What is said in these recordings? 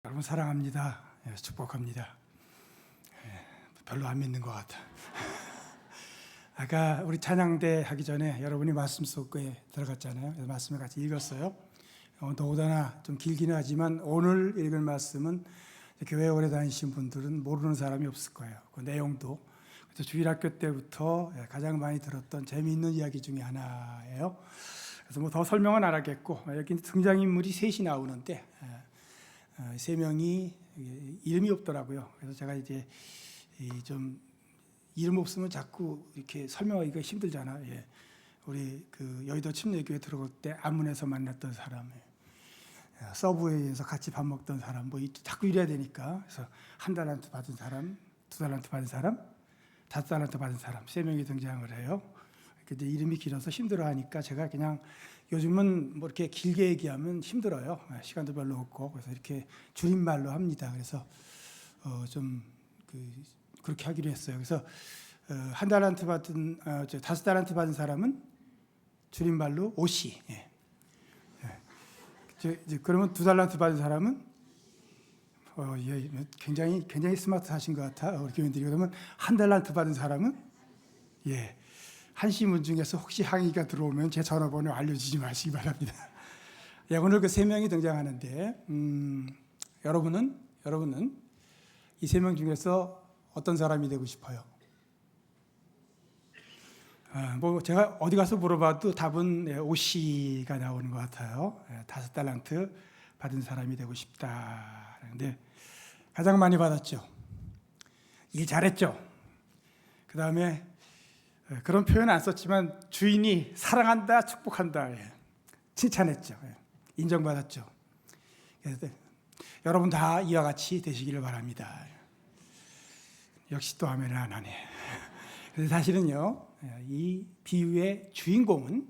여러분 사랑합니다. 축복합니다. 별로 안 믿는 것 같아. 아까 우리 찬양대 하기 전에 여러분이 말씀 속에 들어갔잖아요. 그래서 말씀을 같이 읽었어요. 더군다나 좀 길기는 하지만 오늘 읽을 말씀은 교회 오래 다니신 분들은 모르는 사람이 없을 거예요. 그 내용도 그래서 주일학교 때부터 가장 많이 들었던 재미있는 이야기 중에 하나예요. 그래서 뭐 더 설명은 안 하겠고, 여기 등장인물이 셋이 나오는데 세 명이 이름이 없더라고요. 그래서 제가 이제 좀 이름 없으면 자꾸 이렇게 설명하기가 힘들잖아. 예. 우리 그 여의도 침례교회 들어올 때 안문에서 만났던 사람, 서브웨이에서 같이 밥 먹던 사람, 뭐 자꾸 이래야 되니까. 그래서 한 달란트 받은 사람, 두 달란트 받은 사람, 다섯 달란트 받은 사람, 세 명이 등장을 해요. 근데 이름이 길어서 힘들어하니까 제가 그냥 요즘은 뭐 이렇게 길게 얘기하면 힘들어요. 시간도 별로 없고 그래서 이렇게 줄임말로 합니다. 그래서 좀 그렇게 하기로 했어요. 그래서 한 달란트 받은 다섯 달란트 받은 사람은 줄임말로 오시. 예. 그러면 두 달란트 받은 사람은 굉장히 스마트하신 것 같아. 우리 교인들이. 그러면 한 달란트 받은 사람은 한시문 중에서 혹시 항의가 들어오면 제 전화번호 알려주지 마시기 바랍니다. 오늘 그 세 명이 등장하는데 여러분은 이 세 명 중에서 어떤 사람이 되고 싶어요? 뭐 제가 어디 가서 물어봐도 답은 오씨가 나오는 것 같아요. 다섯 달란트 받은 사람이 되고 싶다. 그런데 가장 많이 받았죠. 일 잘했죠. 그 다음에 그런 표현 안 썼지만 주인이 사랑한다, 축복한다, 칭찬했죠. 인정받았죠. 그래서 여러분 다 이와 같이 되시기를 바랍니다. 역시 또 아멘을 안 하네. 그래서 사실은요, 이 비유의 주인공은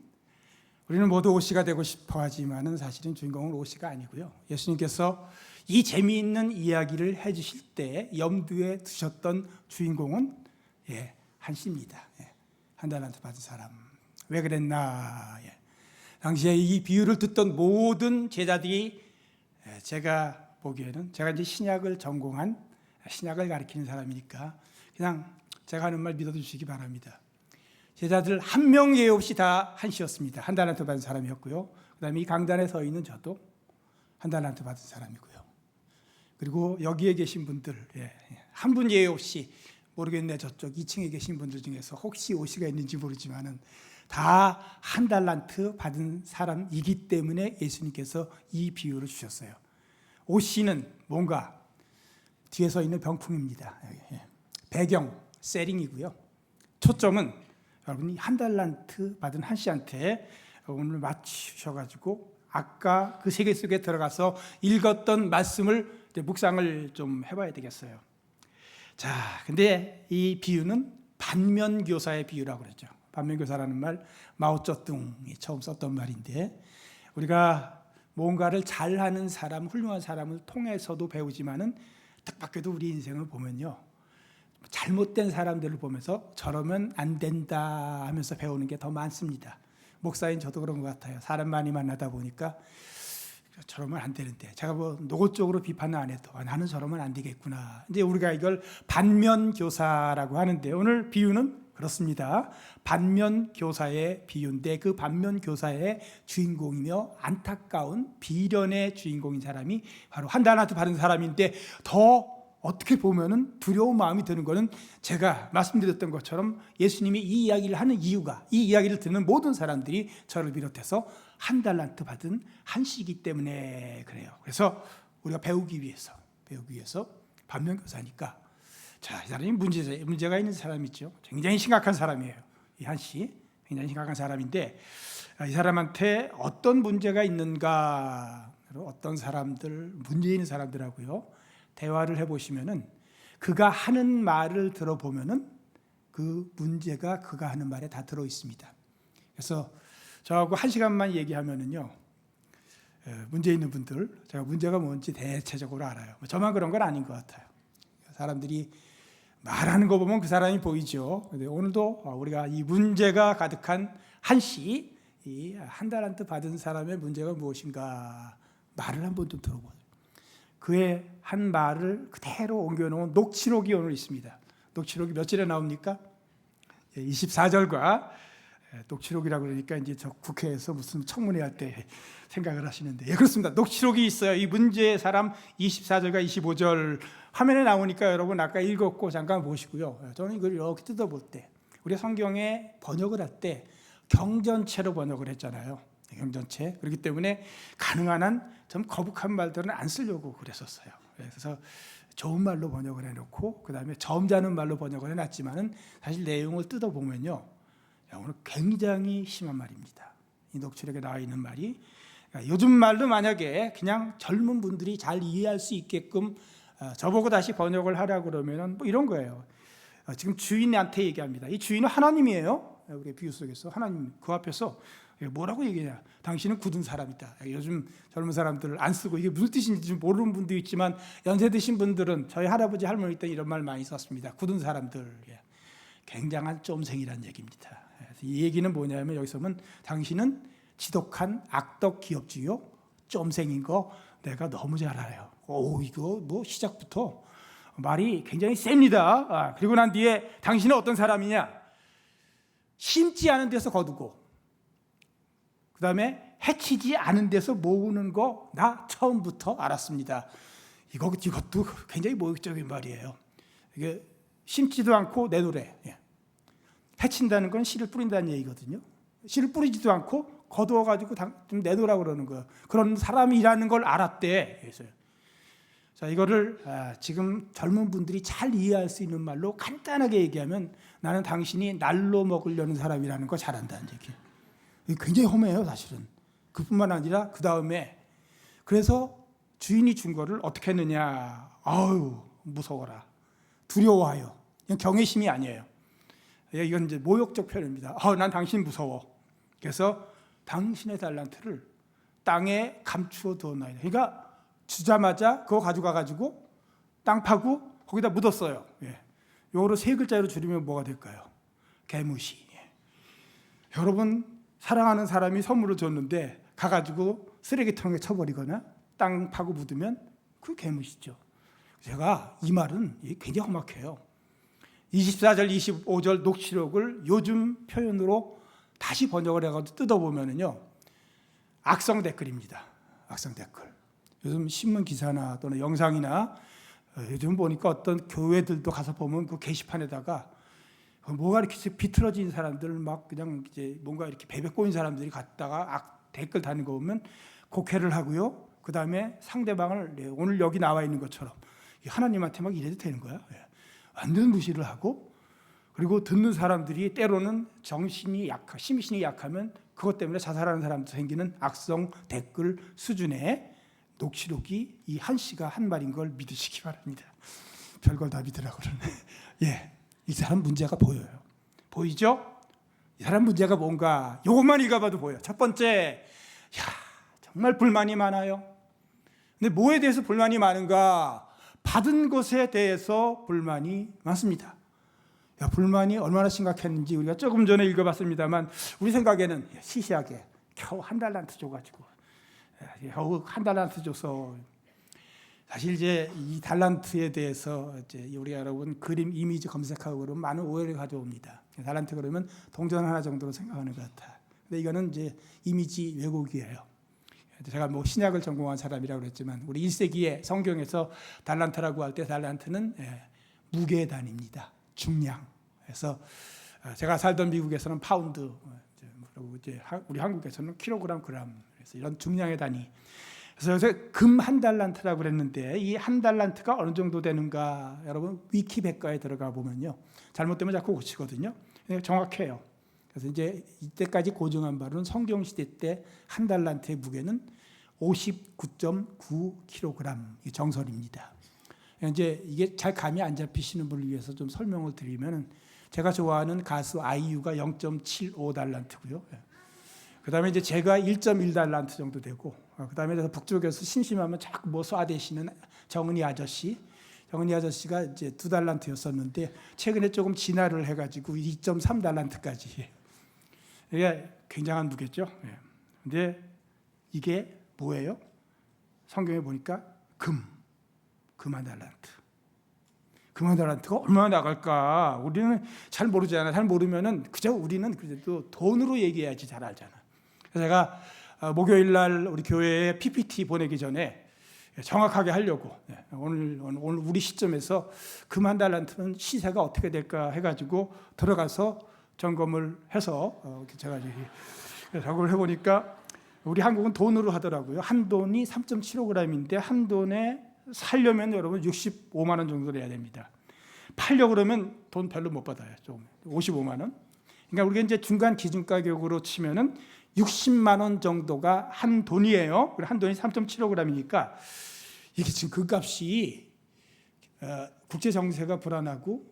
우리는 모두 오씨가 되고 싶어 하지만은 사실은 주인공은 오씨가 아니고요. 예수님께서 이 재미있는 이야기를 해주실 때 염두에 두셨던 주인공은 한씨입니다. 한 달란트 받은 사람. 왜 그랬나? 당시에 이 비유를 듣던 모든 제자들이 제가 보기에는 제가 이제 신약을 전공한 신약을 가르치는 사람이니까 그냥 제가 하는 말 믿어주시기 바랍니다. 제자들 한 명 예외 없이 다 한시였습니다. 한 달란트 받은 사람이었고요. 그다음에 이 강단에 서 있는 저도 한 달란트 받은 사람이고요. 그리고 여기에 계신 분들 한 분 예외 없이 모르겠네 저쪽 2층에 계신 분들 중에서 혹시 오씨가 있는지 모르지만은 다 한 달란트 받은 사람이기 때문에 예수님께서 이 비유를 주셨어요. 오씨는 뭔가 뒤에 서 있는 병풍입니다. 배경 세링이고요. 초점은 여러분이 한 달란트 받은 한 씨한테 오늘 맞추셔가지고 아까 그 세계 속에 들어가서 읽었던 말씀을 묵상을 좀 해봐야 되겠어요. 자, 근데 이 비유는 반면교사의 비유라고 그러죠. 반면교사라는 말 마오쩌둥이 처음 썼던 말인데 우리가 뭔가를 잘하는 사람, 훌륭한 사람을 통해서도 배우지만은 뜻밖에도 우리 인생을 보면요, 잘못된 사람들을 보면서 저러면 안 된다 하면서 배우는 게 더 많습니다. 목사인 저도 그런 것 같아요. 사람 많이 만나다 보니까 저러면 안 되는데 제가 뭐 노골적으로 비판은 안 해도 나는 저러면 안 되겠구나. 이제 우리가 이걸 반면교사라고 하는데 오늘 비유는 그렇습니다. 반면교사의 비유인데 그 반면교사의 주인공이며 안타까운 비련의 주인공인 사람이 바로 한 달란트 받은 사람인데 더 어떻게 보면은 두려운 마음이 드는 것은 제가 말씀드렸던 것처럼 예수님이 이 이야기를 하는 이유가 이 이야기를 듣는 모든 사람들이 저를 비롯해서 한 달란트 받은 한시이기 때문에 그래요. 그래서 우리가 배우기 위해서 반면교사니까 자, 이 사람이 문제가 있는 사람이죠. 굉장히 심각한 사람이에요. 이 한시 굉장히 심각한 사람인데 이 사람한테 어떤 문제가 있는가, 어떤 사람들 문제 있는 사람들하고요 대화를 해보시면은 그가 하는 말을 들어보면은 그 문제가 그가 하는 말에 다 들어 있습니다. 그래서 저하고 1시간만 얘기하면은요 문제 있는 분들 제가 문제가 뭔지 대체적으로 알아요. 저만 그런 건 아닌 것 같아요. 사람들이 말하는 거 보면 그 사람이 보이죠. 근데 오늘도 우리가 이 문제가 가득한 한시, 이 한 달란트 받은 사람의 문제가 무엇인가 말을 한번 좀 들어보세요. 그의 한 말을 그대로 옮겨놓은 녹취록이 오늘 있습니다. 녹취록이 몇 절에 나옵니까? 24절과 녹취록이라고 그러니까 이제 저 국회에서 무슨 청문회 할 때 생각을 하시는데, 예, 그렇습니다. 녹취록이 있어요. 이 문제의 사람 24절과 25절 화면에 나오니까 여러분 아까 읽었고 잠깐 보시고요. 저는 이걸 이렇게 뜯어볼 때 우리 성경에 번역을 할 때 경전체로 번역을 했잖아요. 경전체. 그렇기 때문에 가능한 한 좀 거북한 말들은 안 쓰려고 그랬었어요. 그래서 좋은 말로 번역을 해놓고 그 다음에 점잖은 말로 번역을 해놨지만은 사실 내용을 뜯어보면요, 오늘 굉장히 심한 말입니다. 이 녹취록에 나와 있는 말이 요즘 말로 만약에 그냥 젊은 분들이 잘 이해할 수 있게끔 저보고 다시 번역을 하라고 그러면은 뭐 이런 거예요. 지금 주인한테 얘기합니다. 이 주인은 하나님이에요. 우리 비유 속에서 하나님 그 앞에서 뭐라고 얘기하냐? 당신은 굳은 사람이다. 요즘 젊은 사람들을 안 쓰고 이게 무슨 뜻인지 모르는 분도 있지만 연세 드신 분들은 저희 할아버지 할머니 때 이런 말 많이 썼습니다. 굳은 사람들, 굉장한 쫌생이라는 얘기입니다. 이 얘기는 뭐냐면 여기서 보면 당신은 지독한 악덕 기업주요, 쫌생인 거 내가 너무 잘 알아요. 오, 이거 뭐 시작부터 말이 굉장히 셉니다. 그리고 난 뒤에 당신은 어떤 사람이냐? 심지 않은 데서 거두고 그 다음에 해치지 않은 데서 모으는 거 나 처음부터 알았습니다. 이것도 굉장히 모욕적인 말이에요. 이게 심지도 않고 내노래. 해친다는 건 씨를 뿌린다는 얘기거든요. 씨를 뿌리지도 않고 거두어가지고 좀 내놓으라고 그러는 거예요. 그런 사람이라는 걸 알았대. 그래서 자, 이거를 지금 젊은 분들이 잘 이해할 수 있는 말로 간단하게 얘기하면 나는 당신이 날로 먹으려는 사람이라는 거 잘 안다는 얘기예요. 굉장히 험해요, 사실은. 그뿐만 아니라 그 다음에 그래서 주인이 준 거를 어떻게 했느냐? 아유, 무서워라, 두려워하여. 이건 경외심이 아니에요. 이건 이제 모욕적 표현입니다. 난 당신 무서워. 그래서 당신의 달란트를 땅에 감추어 두었나이다. 그러니까 주자마자 그거 가져가 가지고 땅 파고 거기다 묻었어요. 요거를 세 글자로 줄이면 뭐가 될까요? 개무시. 여러분, 사랑하는 사람이 선물을 줬는데 가가지고 쓰레기통에 쳐버리거나 땅 파고 묻으면 그 개무시죠. 제가 이 말은 굉장히 험악해요. 24절, 25절 녹취록을 요즘 표현으로 다시 번역을 해가지고 뜯어보면은요, 악성 댓글입니다. 악성 댓글. 요즘 신문 기사나 또는 영상이나 요즘 보니까 어떤 교회들도 가서 보면 그 게시판에다가 뭐가 이렇게 비틀어진 사람들 막 그냥 이제 뭔가 이렇게 베베 꼬인 사람들이 갔다가 댓글 다는 거 보면 곡해를 하고요. 그 다음에 상대방을 오늘 여기 나와 있는 것처럼 하나님한테 막 이래도 되는 거야. 완전 무시를 하고, 그리고 듣는 사람들이 때로는 심신이 약하면 그것 때문에 자살하는 사람도 생기는 악성 댓글 수준의 녹취록이 이 한 씨가 한 말인 걸 믿으시기 바랍니다. 별걸 다 믿으라고 그러네. 이 사람 문제가 보여요. 보이죠? 이 사람 문제가 뭔가 요것만 읽어봐도 보여요. 첫 번째, 정말 불만이 많아요. 근데 뭐에 대해서 불만이 많은가? 받은 것에 대해서 불만이 많습니다. 불만이 얼마나 심각했는지 우리가 조금 전에 읽어봤습니다만 우리 생각에는 시시하게 겨우 한 달란트 줘가지고 겨우 한 달란트 줘서, 사실 이제 이 달란트에 대해서 이제 우리 여러분 그림 이미지 검색하고 그러면 많은 오해를 가져옵니다. 달란트 그러면 동전 하나 정도로 생각하는 것 같아. 근데 이거는 이제 이미지 왜곡이에요. 제가 뭐 신약을 전공한 사람이라고 그랬지만 우리 1세기에 성경에서 달란트라고 할 때 달란트는 무게의 단위입니다. 중량. 그래서 제가 살던 미국에서는 파운드, 그리고 이제 우리 한국에서는 킬로그램, 그램. 그래서 이런 중량의 단위. 그래서 금 한 달란트라고 그랬는데 이 한 달란트가 어느 정도 되는가, 여러분 위키백과에 들어가 보면요, 잘못되면 자꾸 고치거든요. 정확해요. 그래서 이제 이때까지 고증한 바로는 성경 시대 때 한 달란트의 무게는 59.9kg 이 정설입니다. 이제 이게 잘 감이 안 잡히시는 분을 위해서 좀 설명을 드리면은, 제가 좋아하는 가수 아이유가 0.75 달란트고요. 그다음에 이제 제가 1.1 달란트 정도 되고, 그다음에 북쪽에서 심심하면 자꾸 뭐 쏴대시는 정은이 아저씨가 이제 2 달란트였었는데 최근에 조금 진화를 해가지고 2.3 달란트까지. 이게 굉장한 무게죠. 근데 이게 뭐예요? 성경에 보니까 금, 금한 달란트. 금한 달란트가 얼마나 나갈까? 우리는 잘 모르잖아. 잘 모르면은 그저 우리는 그래도 돈으로 얘기해야지 잘 알잖아. 그래서 제가 목요일 날 우리 교회에 PPT 보내기 전에 정확하게 하려고 오늘 우리 시점에서 금한 달란트는 시세가 어떻게 될까 해가지고 들어가서 점검을 해서 제가 작업을 해보니까 우리 한국은 돈으로 하더라고요. 한 돈이 3.75g인데 한 돈에 살려면 여러분 65만 원 정도 내야 됩니다. 팔려고 그러면 돈 별로 못 받아요. 좀 55만 원. 그러니까 우리가 이제 중간 기준 가격으로 치면은 60만 원 정도가 한 돈이에요. 한 돈이 3.75g이니까 이게 지금 그 값이 국제 정세가 불안하고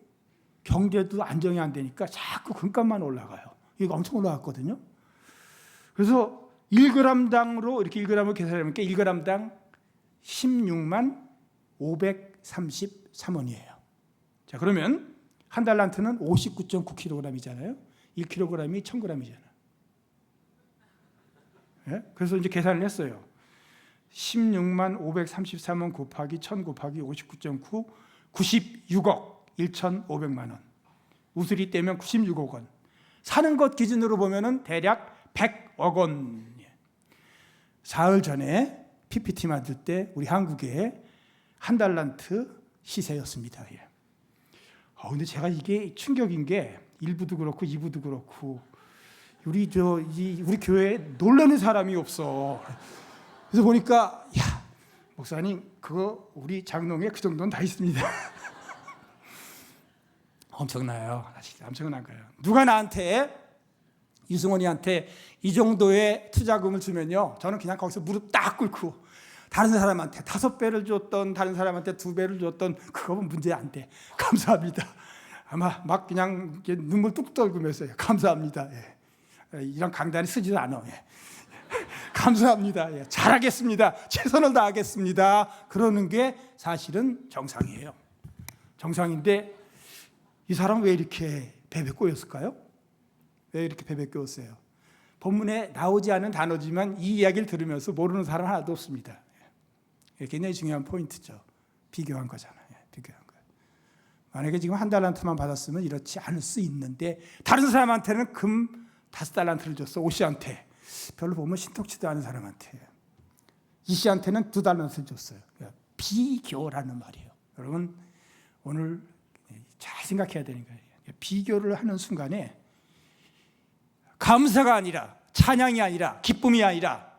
경제도 안정이 안 되니까 자꾸 금값만 올라가요. 이거 엄청 올라갔거든요. 그래서 1g당으로 이렇게 1g을 계산하면 1g당 16만 533원이에요. 자, 그러면 한 달란트는 59.9kg이잖아요. 1kg이 1000g이잖아요. 예? 그래서 이제 계산을 했어요. 16만 533원 곱하기 1000 곱하기 59.9 96억 1,500만 원. 우슬이 떼면 96억 원. 사는 것 기준으로 보면은 대략 100억 원. 사흘 전에 PPT 만들 때 우리 한국의 한 달란트 시세였습니다. 근데 제가 이게 충격인 게 1부도 그렇고 2부도 그렇고 우리 교회에 놀라는 사람이 없어. 그래서 보니까 야 목사님 그거 우리 장롱에 그 정도는 다 있습니다. 엄청나요. 사실 엄청난 거예요. 누가 나한테 유승원이한테 이 정도의 투자금을 주면요, 저는 그냥 거기서 무릎 딱 꿇고 다른 사람한테 5배를 줬던 다른 사람한테 2배를 줬던 그거는 문제 안 돼. 감사합니다. 아마 막 그냥 눈물 뚝 떨구면서 감사합니다. 예. 이런 강단이 쓰지도 않아. 예. 감사합니다. 예. 잘하겠습니다. 최선을 다하겠습니다. 그러는 게 사실은 정상이에요. 정상인데 이 사람은 왜 이렇게 베베 꼬였을까요? 왜 이렇게 베베 꼬였어요? 본문에 나오지 않은 단어지만 이 이야기를 들으면서 모르는 사람 하나도 없습니다. 굉장히 중요한 포인트죠. 비교한 거잖아요. 비교한 거. 만약에 지금 한 달란트만 받았으면 이렇지 않을 수 있는데 다른 사람한테는 금 5달란트를 줬어. 오 씨한테. 별로 보면 신통치도 않은 사람한테. 이 씨한테는 2달란트를 줬어요. 비교라는 말이에요. 여러분 오늘 잘 생각해야 되는 거예요. 비교를 하는 순간에 감사가 아니라 찬양이 아니라 기쁨이 아니라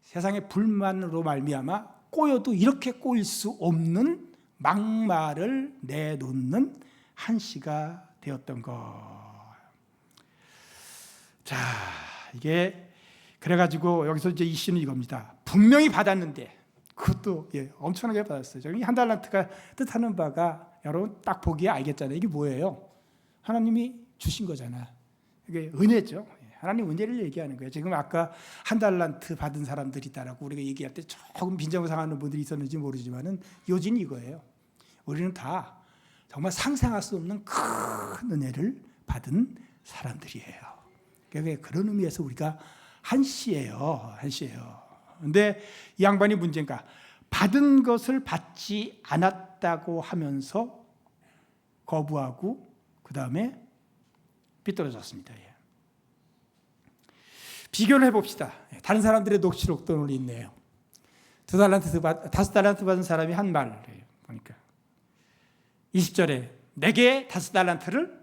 세상의 불만으로 말미암아 꼬여도 이렇게 꼬일 수 없는 막말을 내놓는 한 시가 되었던 것. 자, 이게 그래가지고 여기서 이제 이 시는 이겁니다. 분명히 받았는데 그것도 엄청나게 받았어요. 저기 한 달란트가 뜻하는 바가 여러분 딱 보기에 알겠잖아요. 이게 뭐예요? 하나님이 주신 거잖아. 이게 은혜죠. 하나님 은혜를 얘기하는 거예요. 지금 아까 한 달란트 받은 사람들이 있다라고 우리가 얘기할 때 조금 빈정상하는 분들이 있었는지 모르지만은 요지는 이거예요. 우리는 다 정말 상상할 수 없는 큰 은혜를 받은 사람들이에요. 그러니까 그런 의미에서 우리가 한시예요. 한시예요. 그런데 이 양반이 문제인가? 받은 것을 받지 않았다고 하면서 거부하고 그 다음에 삐뚤어졌습니다. 비교를 해봅시다. 다른 사람들의 녹취록도 오늘 있네요. 5달란트 받은 사람이 한 말을 해요. 보니까 20절에 내게 5달란트를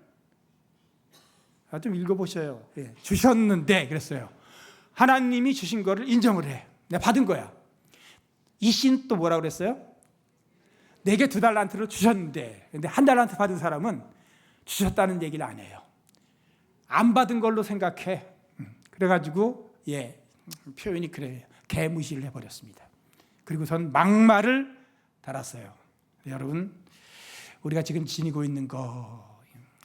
좀 읽어보셔요. 주셨는데 그랬어요. 하나님이 주신 거를 인정을 해. 내가 받은 거야. 이 씨는 또 뭐라고 그랬어요? 내게 2달란트를 주셨는데, 근데 한 달란트 받은 사람은 주셨다는 얘기를 안 해요. 안 받은 걸로 생각해. 그래가지고 표현이 그래요. 개무시를 해버렸습니다. 그리고선 막말을 달았어요. 여러분, 우리가 지금 지니고 있는 것,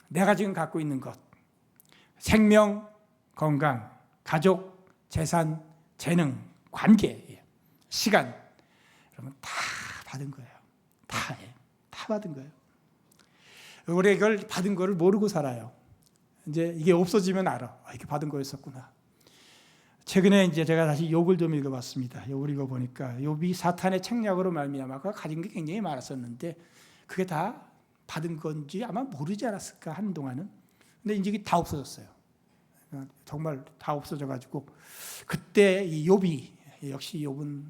내가 지금 갖고 있는 것, 생명, 건강, 가족, 재산, 재능, 관계, 시간, 여러분 다 받은 거예요. 다 받은 거예요. 우리가 이걸 받은 거를 모르고 살아요. 이제 이게 없어지면 알아. 이렇게 받은 거였었구나. 최근에 이제 제가 다시 욥을 좀 읽어봤습니다. 욥을 읽어보니까 욥이 사탄의 책략으로 말미암아 가진 게 굉장히 많았었는데 그게 다 받은 건지 아마 모르지 않았을까 한동안은. 근데 이제 이게 다 없어졌어요. 정말 다 없어져가지고 그때 이 욥이 역시 욥은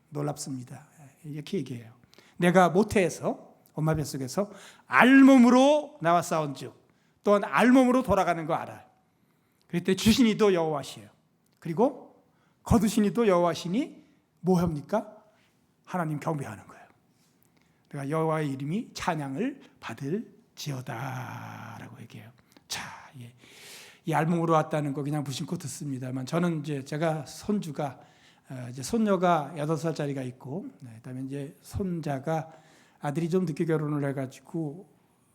놀랍습니다. 이렇게 얘기해요. 내가 모태에서 엄마 뱃속에서 알몸으로 나와 싸운즉 또한 알몸으로 돌아가는 거 알아요. 그때 주신이도 여호와시에요. 그리고 거두신이도 여호와시니 뭐 합니까? 하나님 경배하는 거예요. 내가 여호와의 이름이 찬양을 받을지어다라고 얘기해요. 자, 이 알몸으로 왔다는 거 그냥 무심코 듣습니다만 저는 이제 제가 손주가 이제 손녀가 8살짜리가 있고 그다음에 이제 손자가 아들이 좀 늦게 결혼을 해가지고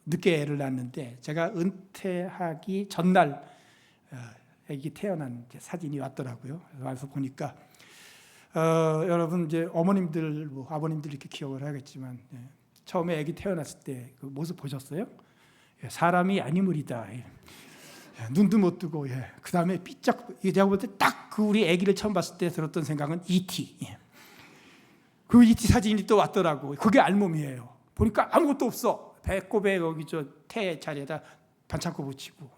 늦게 애를 낳았는데 제가 은퇴하기 전날 애기 태어난 사진이 왔더라고요. 그래서 와서 보니까 여러분 이제 어머님들 뭐 아버님들 이렇게 기억을 하겠지만 처음에 애기 태어났을 때 그 모습 보셨어요? 사람이 아니물이다. 눈도 못 뜨고 그 다음에 삐쩍 제가 볼 때 딱 그 우리 아기를 처음 봤을 때 들었던 생각은 E.T. 그 E.T. 사진이 또 왔더라고. 그게 알몸이에요. 보니까 아무것도 없어. 배꼽에 여기 저 태 자리에다 반창고 붙이고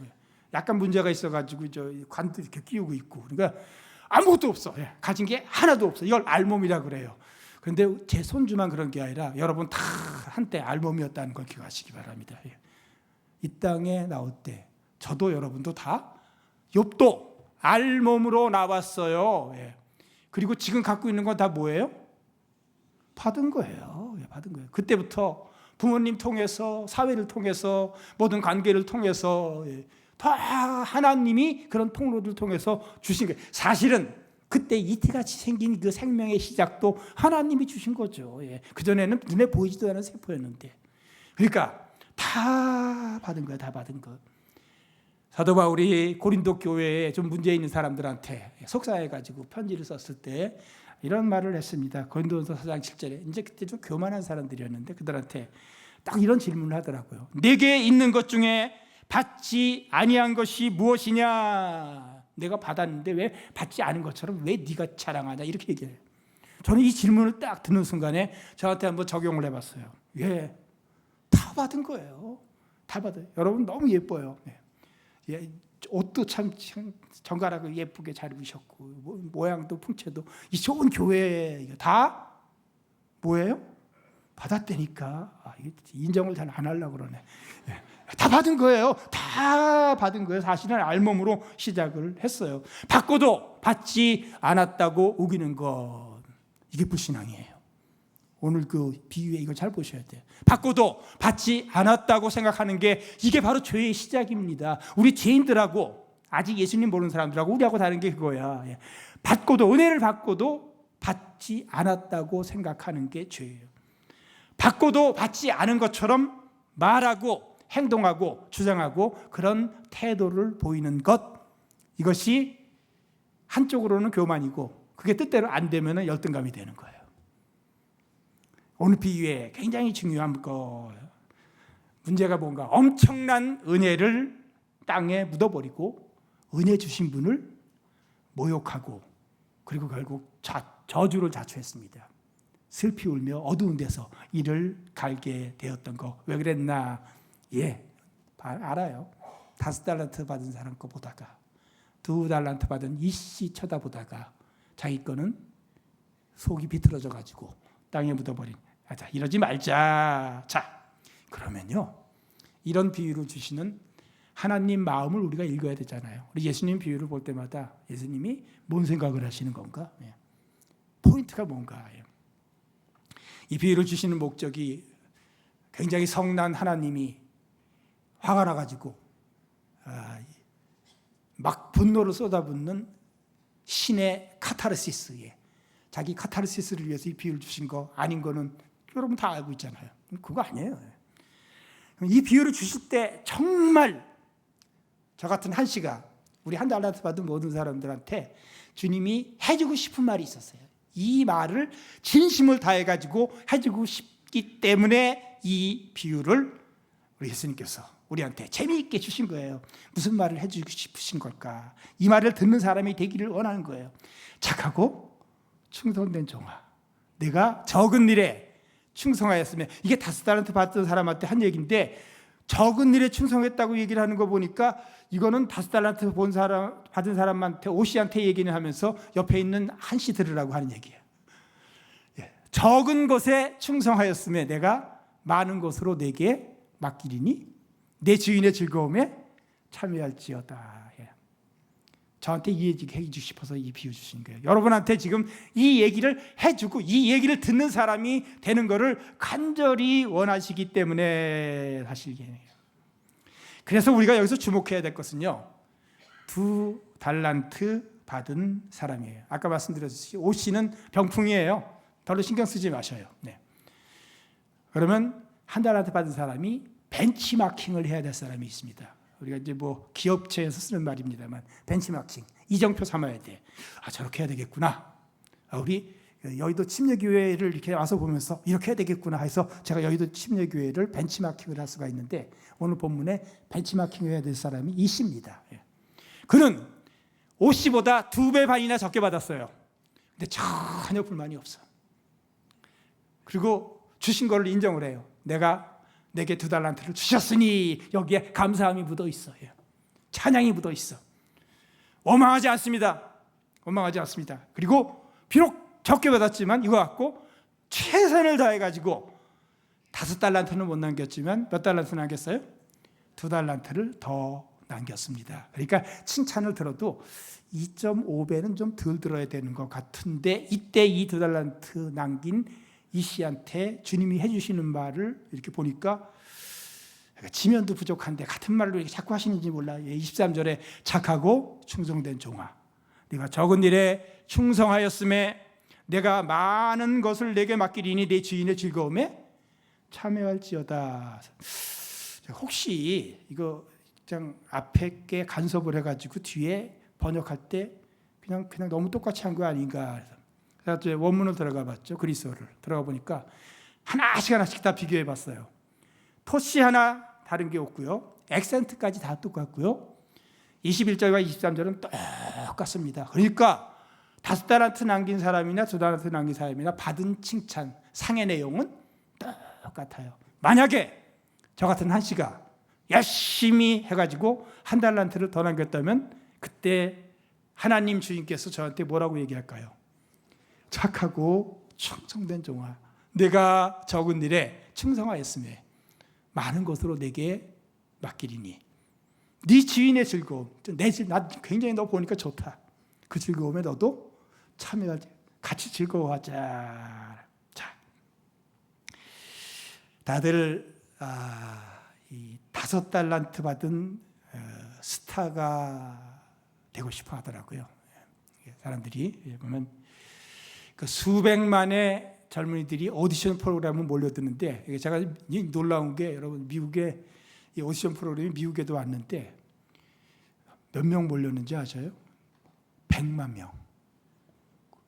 약간 문제가 있어가지고 저 관도 이렇게 끼우고 있고 그러니까 아무것도 없어. 가진 게 하나도 없어. 이걸 알몸이라 그래요. 그런데 제 손주만 그런 게 아니라 여러분 다 한때 알몸이었다는 걸 기억하시기 바랍니다. 이 땅에 나올 때 저도 여러분도 다 욥도 알몸으로 나왔어요. 그리고 지금 갖고 있는 건 다 뭐예요? 받은 거예요. 받은 거예요. 그때부터 부모님 통해서 사회를 통해서 모든 관계를 통해서 다 하나님이 그런 통로를 통해서 주신 거예요. 사실은 그때 이티같이 생긴 그 생명의 시작도 하나님이 주신 거죠. 그전에는 눈에 보이지도 않은 세포였는데 그러니까 다 받은 거예요. 다 받은 거. 사도 바울이 고린도 교회에 좀 문제 있는 사람들한테 속상해가지고 편지를 썼을 때 이런 말을 했습니다. 고린도전서 4장 7절에 이제 그때 좀 교만한 사람들이었는데 그들한테 딱 이런 질문을 하더라고요. 내게 있는 것 중에 받지 아니한 것이 무엇이냐? 내가 받았는데 왜 받지 않은 것처럼 왜 네가 자랑하냐? 이렇게 얘기해요. 저는 이 질문을 딱 듣는 순간에 저한테 한번 적용을 해봤어요. 다 받은 거예요. 다 받아요. 여러분 너무 예뻐요. 옷도 참 정갈하고 예쁘게 잘 입으셨고 모양도 풍채도 이 좋은 교회 다 뭐예요? 받았다니까. 인정을 잘 안 하려고 그러네. 다 받은 거예요. 다 받은 거예요. 사실은 알몸으로 시작을 했어요. 받고도 받지 않았다고 우기는 것, 이게 불신앙이에요. 오늘 그 비유에 이걸 잘 보셔야 돼요. 받고도 받지 않았다고 생각하는 게 이게 바로 죄의 시작입니다. 우리 죄인들하고 아직 예수님 모르는 사람들하고 우리하고 다른 게 그거야. 받고도 은혜를 받고도 받지 않았다고 생각하는 게 죄예요. 받고도 받지 않은 것처럼 말하고 행동하고 주장하고 그런 태도를 보이는 것, 이것이 한쪽으로는 교만이고 그게 뜻대로 안 되면 열등감이 되는 거예요. 오늘 비유에 굉장히 중요한 거, 문제가 뭔가 엄청난 은혜를 땅에 묻어버리고 은혜 주신 분을 모욕하고 그리고 결국 저주를 자초했습니다. 슬피 울며 어두운 데서 이를 갈게 되었던 거 왜 그랬나? 알아요. 5달란트 받은 사람 거 보다가 2달란트 받은 이씨 쳐다보다가 자기 거는 속이 비틀어져 가지고 땅에 묻어버린. 자, 이러지 말자. 자, 그러면요, 이런 비유를 주시는 하나님 마음을 우리가 읽어야 되잖아요. 우리 예수님 비유를 볼 때마다 예수님이 뭔 생각을 하시는 건가? 포인트가 뭔가? 이 비유를 주시는 목적이 굉장히 성난 하나님이 화가 나가지고 막 분노를 쏟아붓는 신의 카타르시스에 자기 카타르시스를 위해서 이 비유를 주신 거 아닌 거는 여러분 다 알고 있잖아요. 그거 아니에요. 이 비유를 주실 때 정말 저 같은 한씨가 우리 한 달란트 받은 모든 사람들한테 주님이 해주고 싶은 말이 있었어요. 이 말을 진심을 다해가지고 해주고 싶기 때문에 이 비유를 우리 예수님께서 우리한테 재미있게 주신 거예요. 무슨 말을 해주고 싶으신 걸까? 이 말을 듣는 사람이 되기를 원하는 거예요. 착하고 충성된 종아, 내가 적은 일에 충성하였으면, 이게 5달란트 받던 사람한테 한 얘기인데 적은 일에 충성했다고 얘기를 하는 거 보니까 이거는 5달란트 받은 사람한테, 오씨한테 얘기는 하면서 옆에 있는 한씨 들으라고 하는 얘기예요. 적은 것에 충성하였으면 내가 많은 것으로 내게 맡기리니 내 주인의 즐거움에 참여할지어다. 저한테 이 얘기 해주고 싶어서 이 비유 주신 거예요. 여러분한테 지금 이 얘기를 해주고 이 얘기를 듣는 사람이 되는 것을 간절히 원하시기 때문에 사실이에요. 그래서 우리가 여기서 주목해야 될 것은요, 2달란트 받은 사람이에요. 아까 말씀드렸듯이 오씨는 병풍이에요. 별로 신경 쓰지 마셔요. 네. 그러면 1달란트 받은 사람이 벤치마킹을 해야 될 사람이 있습니다. 우리가 이제 뭐 기업체에서 쓰는 말입니다만, 벤치마킹, 이정표 삼아야 돼. 아, 저렇게 해야 되겠구나. 우리 여의도 침례교회를 이렇게 와서 보면서 이렇게 해야 되겠구나 해서 제가 여의도 침례교회를 벤치마킹을 할 수가 있는데, 오늘 본문에 벤치마킹을 해야 될 사람이 이씨입니다. 그는 오씨보다 2배 반이나 적게 받았어요. 근데 전혀 불만이 없어. 그리고 주신 거를 인정을 해요. 내게 2달란트를 주셨으니 여기에 감사함이 묻어 있어요. 찬양이 묻어 있어. 원망하지 않습니다. 원망하지 않습니다. 그리고 비록 적게 받았지만 이거 갖고 최선을 다해가지고 5달란트는 못 남겼지만 몇 달란트 남겼어요? 2달란트를 더 남겼습니다. 그러니까 칭찬을 들어도 2.5배는 좀 덜 들어야 되는 것 같은데, 이때 이 2달란트 남긴 이 씨한테 주님이 해주시는 말을 이렇게 보니까 지면도 부족한데 같은 말로 이렇게 자꾸 하시는지 몰라요. 23절에 착하고 충성된 종아, 네가 적은 일에 충성하였음에 내가 많은 것을 내게 맡기리니 내 주인의 즐거움에 참여할지어다. 혹시 이거 그냥 앞에 게 간섭을 해가지고 뒤에 번역할 때 그냥 너무 똑같이 한 거 아닌가. 그래서 원문을 들어가 봤죠. 그리스어를 들어가 보니까 하나씩 다 비교해 봤어요. 토시 하나 다른 게 없고요. 액센트까지 다 똑같고요. 21절과 23절은 똑같습니다. 그러니까 5달란트 남긴 사람이나 2달란트 남긴 사람이나 받은 칭찬, 상의 내용은 똑같아요. 만약에 저 같은 한 씨가 열심히 해가지고 1달란트를 더 남겼다면 그때 하나님 주인께서 저한테 뭐라고 얘기할까요? 착하고 충성된 종아, 내가 적은 일에 충성하였으며 많은 것으로 내게 맡기리니 네 주인의 즐거움, 나 굉장히 너 보니까 좋다. 그 즐거움에 너도 참여하지, 같이 즐거워하자. 자, 다들 이 5달란트 받은 스타가 되고 싶어 하더라고요. 사람들이 보면 그 수백만의 젊은이들이 오디션 프로그램을 몰려드는데, 제가 놀라운 게, 여러분, 미국에 이 오디션 프로그램이 미국에도 왔는데 몇 명 몰렸는지 아세요? 100만 명.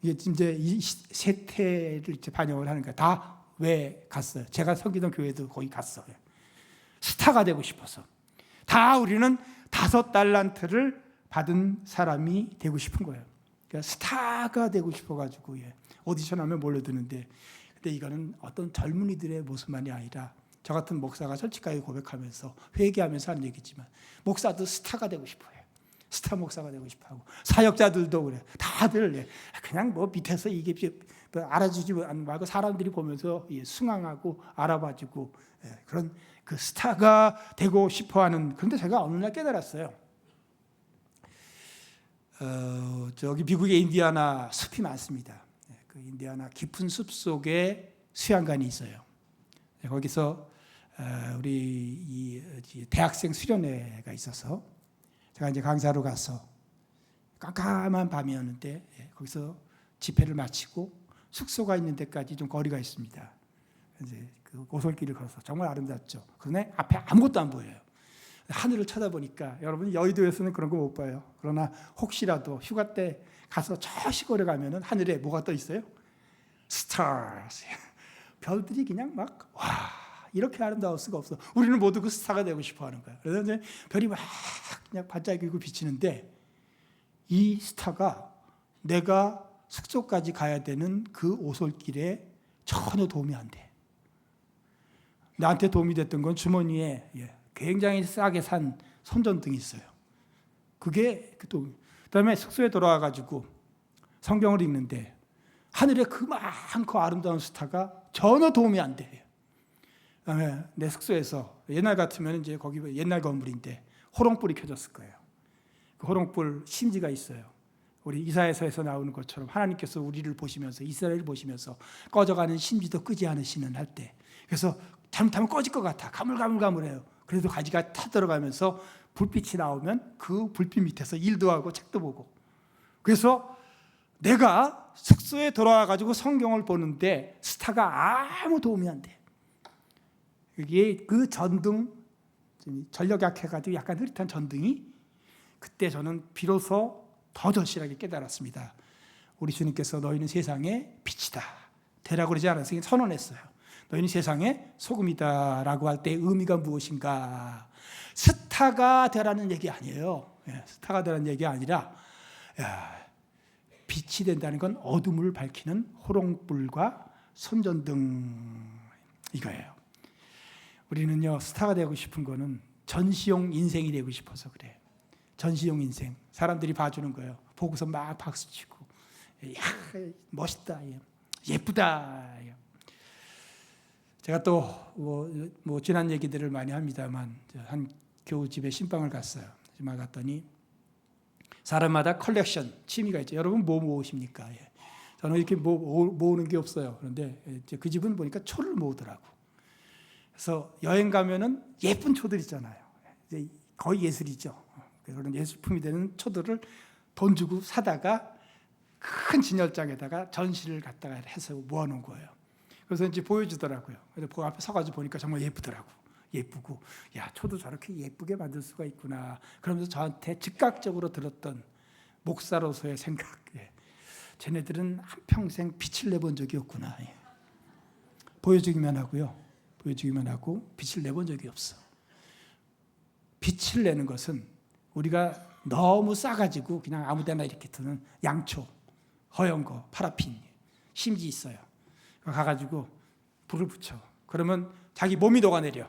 이게 이제 이 세태를 이제 반영을 하니까 다 왜 갔어요? 제가 섬기던 교회도 거기 갔어요. 스타가 되고 싶어서. 다 우리는 5달란트를 받은 사람이 되고 싶은 거예요. 그러니까 스타가 되고 싶어가지고 오디션하면 몰려드는데, 근데 이거는 어떤 젊은이들의 모습만이 아니라 저 같은 목사가 솔직하게 고백하면서 회개하면서 하는 얘기지만, 목사도 스타가 되고 싶어요. 스타 목사가 되고 싶어하고, 사역자들도 그래. 다들 그냥 뭐 밑에서 이게 알아주지 말고 사람들이 보면서 승황하고 알아봐주고 그런 그 스타가 되고 싶어하는. 그런데 제가 어느 날 깨달았어요. 저기 미국의 인디아나 숲이 많습니다. 그 인디아나 깊은 숲 속에 수양관이 있어요. 거기서 우리 이 대학생 수련회가 있어서 제가 이제 강사로 가서 깜깜한 밤이었는데 거기서 집회를 마치고 숙소가 있는 데까지 좀 거리가 있습니다. 이제 그 오솔길을 걸어서 정말 아름답죠. 그런데 앞에 아무것도 안 보여요. 하늘을 쳐다보니까, 여러분 여의도에서는 그런 거 못 봐요. 그러나 혹시라도 휴가 때 가서 저 시골에 가면은 하늘에 뭐가 떠 있어요? 스타즈. 별들이 그냥 막 와 이렇게 아름다울 수가 없어. 우리는 모두 그 스타가 되고 싶어 하는 거야. 그래서 이제 별이 막 그냥 반짝이고 비치는데 이 스타가 내가 숙소까지 가야 되는 그 오솔길에 전혀 도움이 안 돼. 나한테 도움이 됐던 건 주머니에 굉장히 싸게 산 손전등이 있어요. 그게 그다음에 숙소에 돌아와가지고 성경을 읽는데 하늘에 그 많고 아름다운 스타가 전혀 도움이 안 돼. 그다음에 내 숙소에서 옛날 같으면 이제 거기 옛날 건물인데 호롱불이 켜졌을 거예요. 그 호롱불 심지가 있어요. 우리 이사야서에서 나오는 것처럼 하나님께서 우리를 보시면서 이스라엘을 보시면서 꺼져가는 심지도 끄지 않으시는 할 때, 그래서 잘못하면 꺼질 것 같아. 가물가물가물해요. 그래도 가지가 타들어가면서 불빛이 나오면 그 불빛 밑에서 일도 하고 책도 보고. 그래서 내가 숙소에 돌아와가지고 성경을 보는데 스타가 아무 도움이 안 돼. 이게 그 전등, 전력 약해가지고 약간 흐릿한 전등이, 그때 저는 비로소 더 절실하게 깨달았습니다. 우리 주님께서 너희는 세상의 빛이다 되라고 그러지 않았어요. 선언했어요. 너희는 세상의 소금이다라고 할 때 의미가 무엇인가? 스타가 되라는 얘기 아니에요. 스타가 되라는 얘기 아니라 빛이 된다는 건 어둠을 밝히는 호롱불과 손전등 이거예요. 우리는요, 스타가 되고 싶은 거는 전시용 인생이 되고 싶어서 그래요. 전시용 인생. 사람들이 봐주는 거예요. 보고서 막 박수치고, 야, 멋있다, 예쁘다. 제가 또 뭐 지난 얘기들을 많이 합니다만 한 교우집에 신방을 갔어요. 신방 갔더니 사람마다 컬렉션, 취미가 있죠. 여러분 뭐 모으십니까? 저는 이렇게 모으는 게 없어요. 그런데 이제 그 집은 보니까 초를 모으더라고. 그래서 여행 가면은 예쁜 초들 있잖아요. 이제 거의 예술이죠. 그런 예술품이 되는 초들을 돈 주고 사다가 큰 진열장에다가 전시를 갖다가 해서 모아놓은 거예요. 그래서 이제 보여주더라고요. 그래서 그 앞에 서가지고 보니까 정말 예쁘더라고. 예쁘고, 야, 초도 저렇게 예쁘게 만들 수가 있구나. 그러면서 저한테 즉각적으로 들었던 목사로서의 생각. 쟤네들은 한평생 빛을 내본 적이 없구나. 보여주기만 하고요. 보여주기만 하고 빛을 내본 적이 없어. 빛을 내는 것은 우리가 너무 싸가지고 그냥 아무데나 이렇게 두는 양초, 허연 거, 파라핀, 심지 있어요. 가가지고 불을 붙여. 그러면 자기 몸이 녹아내려.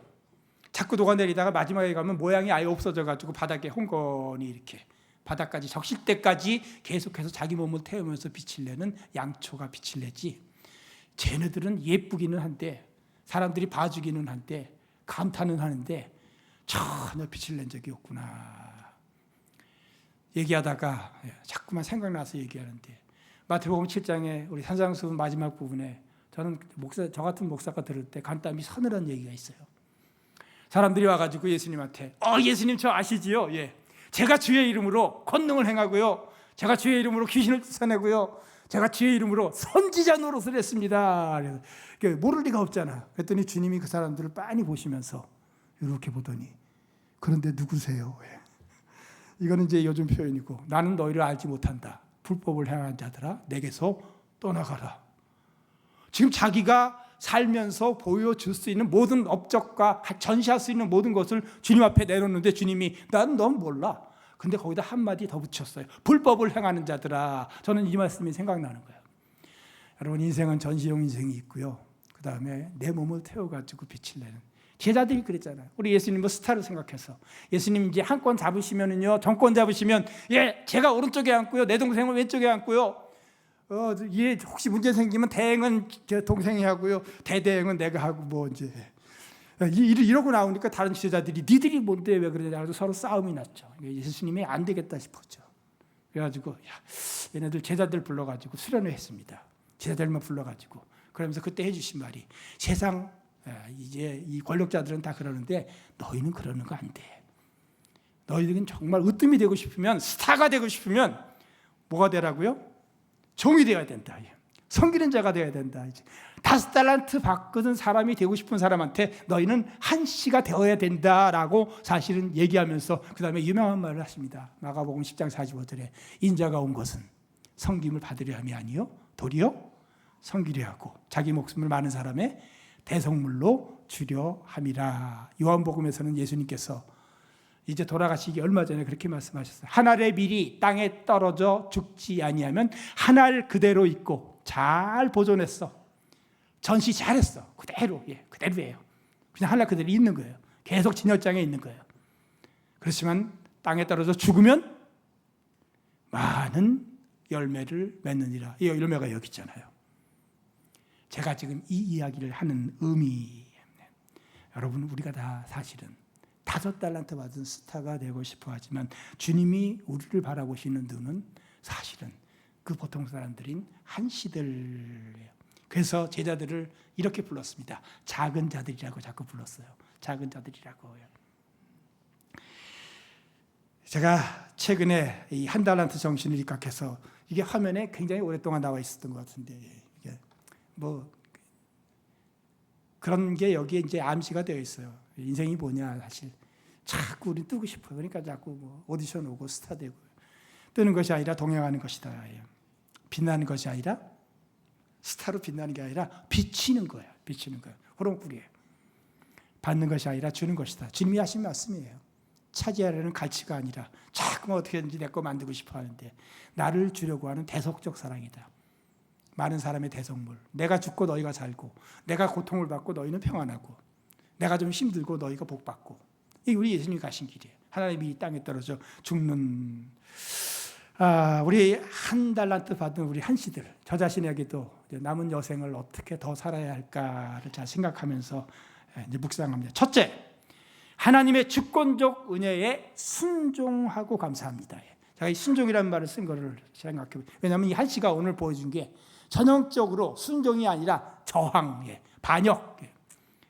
자꾸 녹아내리다가 마지막에 가면 모양이 아예 없어져가지고 바닥에 홍건이 이렇게 바닥까지 적실 때까지 계속해서 자기 몸을 태우면서 빛을 내는 양초가 빛을 내지. 쟤네들은 예쁘기는 한데 사람들이 봐주기는 한데 감탄은 하는데 전혀 빛을 낸 적이 없구나. 얘기하다가 자꾸만 생각나서 얘기하는데 마태복음 7장에 우리 산상수훈 마지막 부분에 저는 저 같은 목사가 들을 때 간담이 서늘한 얘기가 있어요. 사람들이 와가지고 예수님한테 예수님 저 아시지요? 제가 주의 이름으로 권능을 행하고요. 제가 주의 이름으로 귀신을 쫓아내고요. 제가 주의 이름으로 선지자 노릇을 했습니다. 모를 리가 없잖아. 그랬더니 주님이 그 사람들을 빤히 보시면서 이렇게 보더니 그런데 누구세요? 이거는 이제 요즘 표현이고 나는 너희를 알지 못한다. 불법을 행하는 자들아 내게서 떠나가라. 지금 자기가 살면서 보여줄 수 있는 모든 업적과 전시할 수 있는 모든 것을 주님 앞에 내놓는데 주님이 나는 넌 몰라. 근데 거기다 한마디 더 붙였어요. 불법을 행하는 자들아. 저는 이 말씀이 생각나는 거예요. 여러분 인생은 전시용 인생이 있고요. 그 다음에 내 몸을 태워가지고 빛을 내는 제자들이 그랬잖아요. 우리 예수님은 스타를 생각해서 예수님 이제 한 권 잡으시면은요, 정권 잡으시면 제가 오른쪽에 앉고요, 내 동생은 왼쪽에 앉고요. 얘 혹시 문제 생기면 대행은 제 동생이 하고요, 대대행은 내가 하고 뭐 이제 이러고 나오니까 다른 제자들이 니들이 뭔데 왜 그러냐 해서 서로 싸움이 났죠. 예수님이 안 되겠다 싶었죠. 그래가지고 얘네들 제자들 불러가지고 수련을 했습니다. 제자들만 불러가지고 그러면서 그때 해주신 말이 세상 이제 이 권력자들은 다 그러는데 너희는 그러는 거 안 돼. 너희들은 정말 으뜸이 되고 싶으면 스타가 되고 싶으면 뭐가 되라고요? 종이 되어야 된다. 섬기는 자가 되어야 된다. 5달란트 받거든 사람이 되고 싶은 사람한테 너희는 한씨가 되어야 된다라고 사실은 얘기하면서 그 다음에 유명한 말을 하십니다. 마가복음 10장 45절에 인자가 온 것은 섬김을 받으려 함이 아니요 도리어 섬기려 하고 자기 목숨을 많은 사람의 대성물로 주려 함이라. 요한복음에서는 예수님께서 이제 돌아가시기 얼마 전에 그렇게 말씀하셨어요. 한 알의 밀이 땅에 떨어져 죽지 아니하면 한 알 그대로 있고 잘 보존했어. 전시 잘했어. 그대로, 그대로예요. 그냥 한 알 그대로 있는 거예요. 계속 진열장에 있는 거예요. 그렇지만 땅에 떨어져 죽으면 많은 열매를 맺느니라. 이 열매가 여기 있잖아요. 제가 지금 이 이야기를 하는 의미, 여러분 우리가 다 사실은 5달란트 받은 스타가 되고 싶어 하지만 주님이 우리를 바라보시는 눈은 사실은 그 보통 사람들인 한시들이에요. 그래서 제자들을 이렇게 불렀습니다. 작은 자들이라고 자꾸 불렀어요. 작은 자들이라고요. 제가 최근에 이 한 달란트 정신을 입각해서 이게 화면에 굉장히 오랫동안 나와 있었던 것 같은데 이게 뭐 그런 게 여기에 이제 암시가 되어 있어요. 인생이 뭐냐 사실 자꾸 우리 뜨고 싶어요. 그러니까 자꾸 뭐 오디션 오고 스타 되고 뜨는 것이 아니라 동행하는 것이다. 빛나는 것이 아니라 스타로 빛나는 게 아니라 비치는 거예요. 비치는 거예요. 호롱불이에요. 받는 것이 아니라 주는 것이다. 주님이 하신 말씀이에요. 차지하려는 가치가 아니라 자꾸 어떻게든지 내 거 만들고 싶어 하는데 나를 주려고 하는 대속적 사랑이다. 많은 사람의 대속물. 내가 죽고 너희가 살고 내가 고통을 받고 너희는 평안하고 내가 좀 힘들고 너희가 복받고 이게 우리 예수님이 가신 길이에요. 하나님이 이 땅에 떨어져 죽는 우리 한 달란트 받은 우리 한시들 저 자신에게도 남은 여생을 어떻게 더 살아야 할까를 잘 생각하면서 이제 묵상합니다. 첫째, 하나님의 주권적 은혜에 순종하고 감사합니다. 제가 이 순종이라는 말을 쓴 거를 생각해보면 왜냐하면 이 한시가 오늘 보여준 게 전형적으로 순종이 아니라 저항, 반역,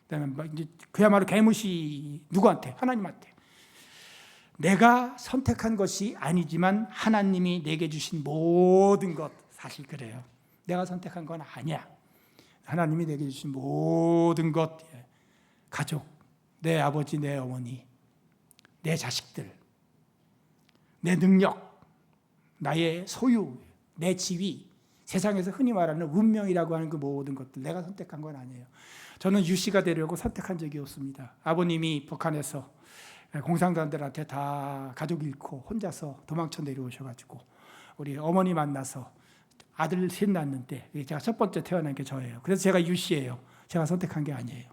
그다음에 이제 그야말로 개무시 누구한테? 하나님한테. 내가 선택한 것이 아니지만 하나님이 내게 주신 모든 것 사실 그래요. 내가 선택한 건 아니야. 하나님이 내게 주신 모든 것, 가족, 내 아버지, 내 어머니, 내 자식들, 내 능력, 나의 소유, 내 지위, 세상에서 흔히 말하는 운명이라고 하는 그 모든 것들 내가 선택한 건 아니에요. 저는 유씨가 되려고 선택한 적이 없습니다. 아버님이 북한에서 공산당들한테 다 가족 잃고 혼자서 도망쳐 내려오셔가지고 우리 어머니 만나서 아들 셋 낳았는데 제가 첫 번째 태어난 게 저예요. 그래서 제가 유씨예요. 제가 선택한 게 아니에요.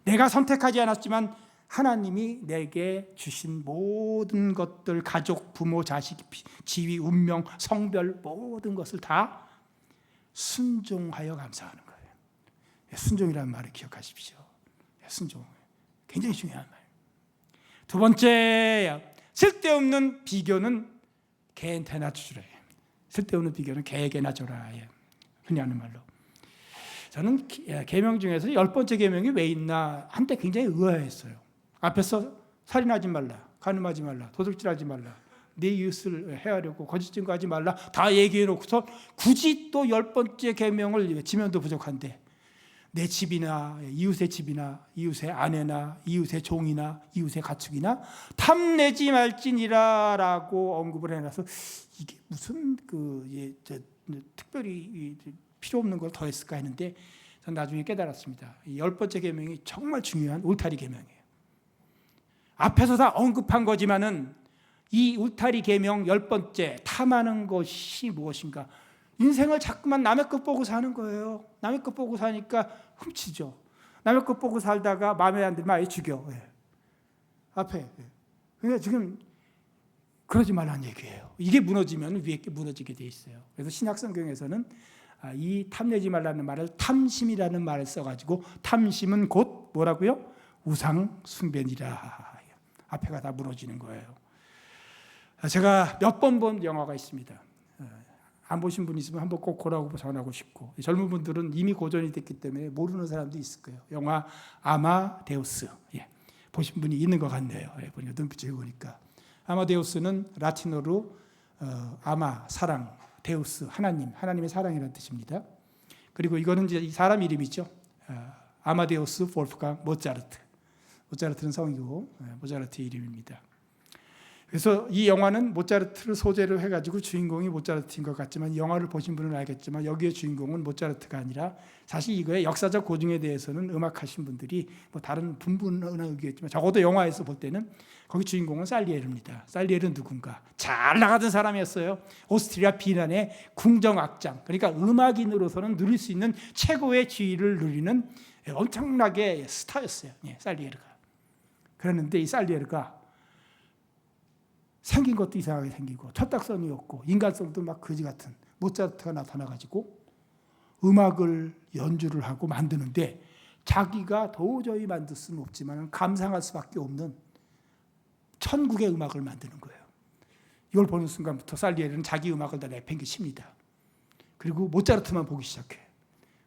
내가 선택하지 않았지만 하나님이 내게 주신 모든 것들, 가족, 부모, 자식, 지위, 운명, 성별 모든 것을 다 순종하여 감사하는 거예요. 순종이라는 말을 기억하십시오. 순종 굉장히 중요한 말. 두 번째, 쓸데없는 비교는 개한테나 주라. 쓸데없는 비교는 개에게나 줘라. 흔히 하는 말로. 저는 계명 중에서 10번째 계명이 왜 있나 한때 굉장히 의아했어요. 앞에서 살인하지 말라, 간음하지 말라, 도둑질하지 말라, 내 이웃을 해하려고 거짓 증거하지 말라 다 얘기해놓고서 굳이 또 10번째 계명을 지면도 부족한데 내 집이나 이웃의 집이나 이웃의 아내나 이웃의 종이나 이웃의 가축이나 탐내지 말지니라라고 언급을 해놔서 이게 무슨 특별히 필요 없는 걸 더했을까 했는데 전 나중에 깨달았습니다. 이 10번째 계명이 정말 중요한 울타리 계명이에요. 앞에서 다 언급한 거지만은 이 울타리 계명 10번째 탐하는 것이 무엇인가? 인생을 자꾸만 남의 것 보고 사는 거예요. 남의 것 보고 사니까 훔치죠. 남의 것 보고 살다가 마음에 안 들면 아예 죽여. 앞에. 그러니까 지금 그러지 말라는 얘기예요. 이게 무너지면 위에 게 무너지게 돼 있어요. 그래서 신약 성경에서는 이 탐내지 말라는 말을 탐심이라는 말을 써가지고 탐심은 곧 뭐라고요? 우상 숭배니라. 앞에가 다 무너지는 거예요. 제가 몇 번 본 영화가 있습니다. 안 보신 분 있으면 한번 꼭 보라고 전하고 싶고 젊은 분들은 이미 고전이 됐기 때문에 모르는 사람도 있을 거예요. 영화 아마데우스. 보신 분이 있는 것 같네요. 보니까 눈빛을 보니까 아마데우스는 라틴어로 아마 사랑, 데우스 하나님의 사랑이라는 뜻입니다. 그리고 이거는 이제 사람 이름이죠. 아마데우스 볼프강 모차르트는 성이고 모차르트의 이름입니다. 그래서 이 영화는 모차르트를 소재로 해가지고 주인공이 모차르트인 것 같지만 영화를 보신 분은 알겠지만 여기의 주인공은 모차르트가 아니라 사실 이거의 역사적 고증에 대해서는 음악하신 분들이 뭐 다른 분분한 의견이겠지만 적어도 영화에서 볼 때는 거기 주인공은 살리에르입니다. 살리에르는 누군가? 잘 나가던 사람이었어요. 오스트리아 비난의 궁정악장, 그러니까 음악인으로서는 누릴 수 있는 최고의 지위를 누리는 엄청나게 스타였어요. 살리에르가. 그랬는데 이 살리에르가 생긴 것도 이상하게 생기고 첫딱선이 없고 인간성도 막 거지 같은 모차르트가 나타나가지고 음악을 연주를 하고 만드는데 자기가 도저히 만들 수는 없지만 감상할 수밖에 없는 천국의 음악을 만드는 거예요. 이걸 보는 순간부터 살리에르는 자기 음악을 다 내팽개칩니다. 그리고 모차르트만 보기 시작해.